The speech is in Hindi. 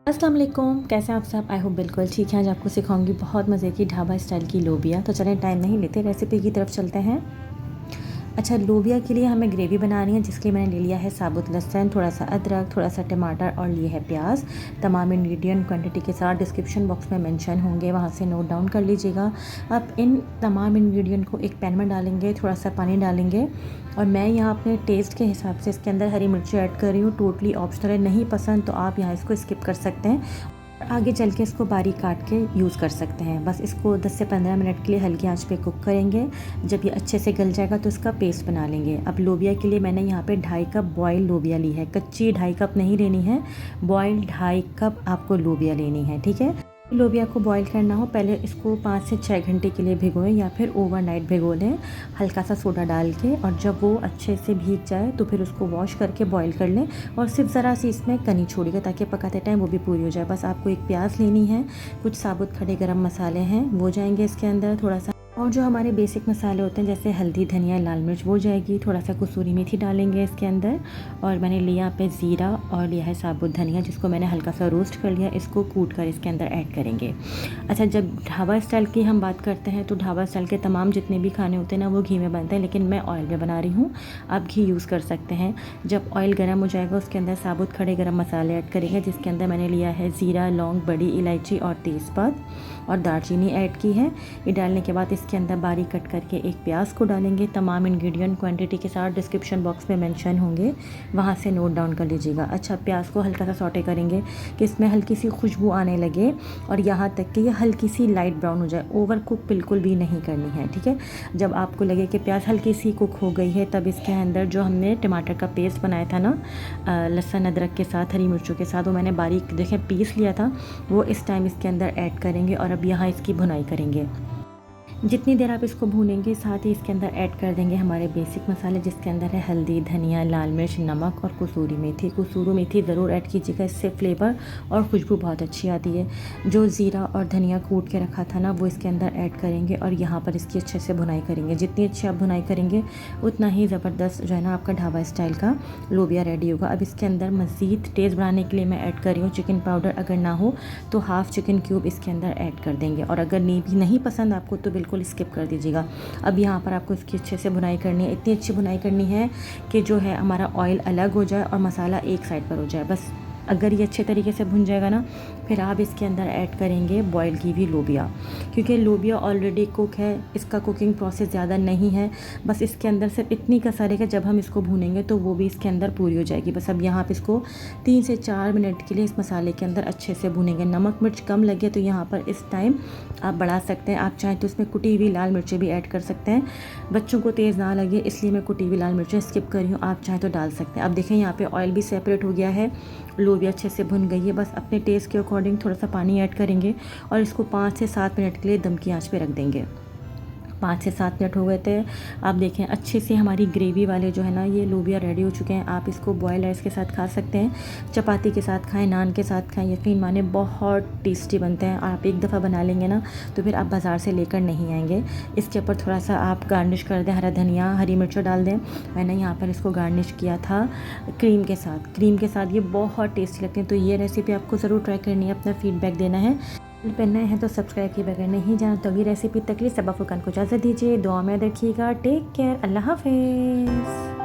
अस्सलाम वालेकुम, कैसे हैं आप सब। आई होप बिल्कुल ठीक है। आज आपको सिखाऊंगी बहुत मज़े की ढाबा स्टाइल की लोबिया। तो चलें टाइम नहीं लेते, रेसिपी की तरफ चलते हैं। अच्छा, लोबिया के लिए हमें ग्रेवी बनानी है, जिसके लिए मैंने ले लिया है साबुत लहसुन, थोड़ा सा अदरक, थोड़ा सा टमाटर और लिए है प्याज। तमाम इंग्रेडिएंट क्वांटिटी के साथ डिस्क्रिप्शन बॉक्स में मेंशन होंगे, वहाँ से नोट डाउन कर लीजिएगा। अब इन तमाम इंग्रेडिएंट को एक पैन में डालेंगे, थोड़ा सा पानी डालेंगे और मैं यहाँ अपने टेस्ट के हिसाब से इसके अंदर हरी मिर्ची ऐड कर रही हूँ। टोटली ऑप्शनल है, नहीं पसंद तो आप यहाँ इसको स्किप कर सकते हैं। आगे चल के इसको बारीक काट के यूज़ कर सकते हैं। बस इसको 10 से 15 मिनट के लिए हल्की आंच पे कुक करेंगे। जब ये अच्छे से गल जाएगा तो इसका पेस्ट बना लेंगे। अब लोबिया के लिए मैंने यहाँ पे 2.5 कप बॉयल लोबिया ली है। कच्ची 2.5 कप नहीं लेनी है, बॉयल 2.5 कप आपको लोबिया लेनी है, ठीक है। लोबिया को बॉईल करना हो, पहले इसको 5 से 6 घंटे के लिए भिगोएं या फिर ओवरनाइट भिगो लें हल्का सा सोडा डाल के। और जब वो अच्छे से भीग जाए तो फिर उसको वॉश करके बॉईल कर लें और सिर्फ ज़रा सी इसमें कनी छोड़िएगा ताकि पकाते टाइम वो भी पूरी हो जाए। बस आपको एक प्याज लेनी है, कुछ साबुत खड़े गरम मसाले हैं वो जाएंगे इसके अंदर, थोड़ा सा और जो हमारे बेसिक मसाले होते हैं जैसे हल्दी, धनिया, लाल मिर्च वो जाएगी। थोड़ा सा कसूरी मेथी डालेंगे इसके अंदर और मैंने लिया यहाँ पे ज़ीरा और लिया है साबुत धनिया, जिसको मैंने हल्का सा रोस्ट कर लिया। इसको कूट कर इसके अंदर ऐड करेंगे। अच्छा, जब ढाबा स्टाइल की हम बात करते हैं तो ढाबा स्टाइल के तमाम जितने भी खाने होते हैं ना वो घी में बनते हैं, लेकिन मैं ऑयल में बना रही हूँ। आप घी यूज़ कर सकते हैं। जब ऑयल गर्म हो जाएगा उसके अंदर साबुत खड़े गरम मसाले ऐड करेंगे, जिसके अंदर मैंने लिया है ज़ीरा, लौंग, बड़ी इलायची और तेज़पात और दालचीनी ऐड की है। ये डालने के बाद इसके अंदर बारीक कट करके एक प्याज को डालेंगे। तमाम इंग्रेडिएंट क्वांटिटी के साथ डिस्क्रिप्शन बॉक्स में मेंशन होंगे, वहाँ से नोट डाउन कर लीजिएगा। अच्छा, प्याज को हल्का सा सौटे करेंगे कि इसमें हल्की सी खुशबू आने लगे और यहाँ तक कि ये हल्की सी लाइट ब्राउन हो जाए। ओवर कुक बिल्कुल भी नहीं करनी है, ठीक है। जब आपको लगे कि प्याज हल्की सी कुक हो गई है तब इसके अंदर जो हमने टमाटर का पेस्ट बनाया था ना लहसुन अदरक के साथ, हरी मिर्चों के साथ, वो मैंने बारीक देखें पीस लिया था, वो इस टाइम इसके अंदर ऐड करेंगे और अब यहाँ इसकी भुनाई करेंगे। जितनी देर आप इसको भूनेंगे साथ ही इसके अंदर ऐड कर देंगे हमारे बेसिक मसाले, जिसके अंदर है हल्दी, धनिया, लाल मिर्च, नमक और कसूरी मेथी। कसूरी मेथी ज़रूर ऐड कीजिएगा, इससे फ्लेवर और खुशबू बहुत अच्छी आती है। जो ज़ीरा और धनिया कूट के रखा था ना वो इसके अंदर ऐड करेंगे और यहाँ पर इसकी अच्छे से भुनाई करेंगे। जितनी अच्छी आप भुनाई करेंगे उतना ही ज़बरदस्त जो है ना आपका ढाबा स्टाइल का लोबिया रेडी होगा। अब इसके अंदर मज़ीद टेस्ट बढ़ाने के लिए मैं ऐड कर रही हूँ चिकन पाउडर। अगर ना हो तो हाफ़ चिकन क्यूब इसके अंदर ऐड कर देंगे और अगर नहीं पसंद आपको तो बिल्कुल स्किप कर दीजिएगा। अब यहाँ पर आपको इसकी अच्छे से भुनाई करनी है, इतनी अच्छी भुनाई करनी है कि जो है हमारा ऑयल अलग हो जाए और मसाला एक साइड पर हो जाए। बस अगर ये अच्छे तरीके से भुन जाएगा ना फिर आप इसके अंदर ऐड करेंगे बॉयल की हुई लोबिया। क्योंकि लोबिया ऑलरेडी कुक है, इसका कुकिंग प्रोसेस ज़्यादा नहीं है। बस इसके अंदर सिर्फ इतनी कसर है कि जब हम इसको भूनेंगे तो वो भी इसके अंदर पूरी हो जाएगी। बस अब यहाँ पे इसको 3 से 4 मिनट के लिए इस मसाले के अंदर अच्छे से भूनेंगे। नमक मिर्च कम लगे तो यहाँ पर इस टाइम आप बढ़ा सकते हैं। आप चाहें तो इसमें कुटी हुई लाल मिर्चें भी ऐड कर सकते हैं। बच्चों को तेज़ ना लगे इसलिए मैं कुटी हुई लाल मिर्चें स्किप कर रही हूँ, आप चाहें तो डाल सकते हैं। अब देखें यहाँ पे ऑयल भी सेपरेट हो गया है, लोबिया अच्छे से भुन गई है। बस अपने टेस्ट के अकॉर्डिंग थोड़ा सा पानी ऐड करेंगे और इसको 5 से 7 मिनट के लिए दम की आंच पे रख देंगे। 5 से 7 मिनट हो गए थे। आप देखें अच्छे से हमारी ग्रेवी वाले जो है ना ये लोबिया रेडी हो चुके हैं। आप इसको बॉयल राइस के साथ खा सकते हैं, चपाती के साथ खाएं, नान के साथ खाएं। यकीन माने बहुत टेस्टी बनते हैं। आप एक दफ़ा बना लेंगे ना तो फिर आप बाज़ार से लेकर नहीं आएंगे। इसके ऊपर थोड़ा सा आप गार्निश कर दें, हरा धनिया, हरी मिर्च डाल दें। मैंने यहाँ पर इसको गार्निश किया था क्रीम के साथ। क्रीम के साथ ये बहुत टेस्टी लगते हैं। तो ये रेसिपी आपको ज़रूर ट्राई करनी है, अपना फीडबैक देना है। पे नए हैं तो सब्सक्राइब किए बगैर नहीं जाना। तो अगली रेसिपी तक लिए सबा फुरकान को इजाज़त दीजिए। दुआ में रखिएगा। टेक केयर, अल्लाह हाफिज़।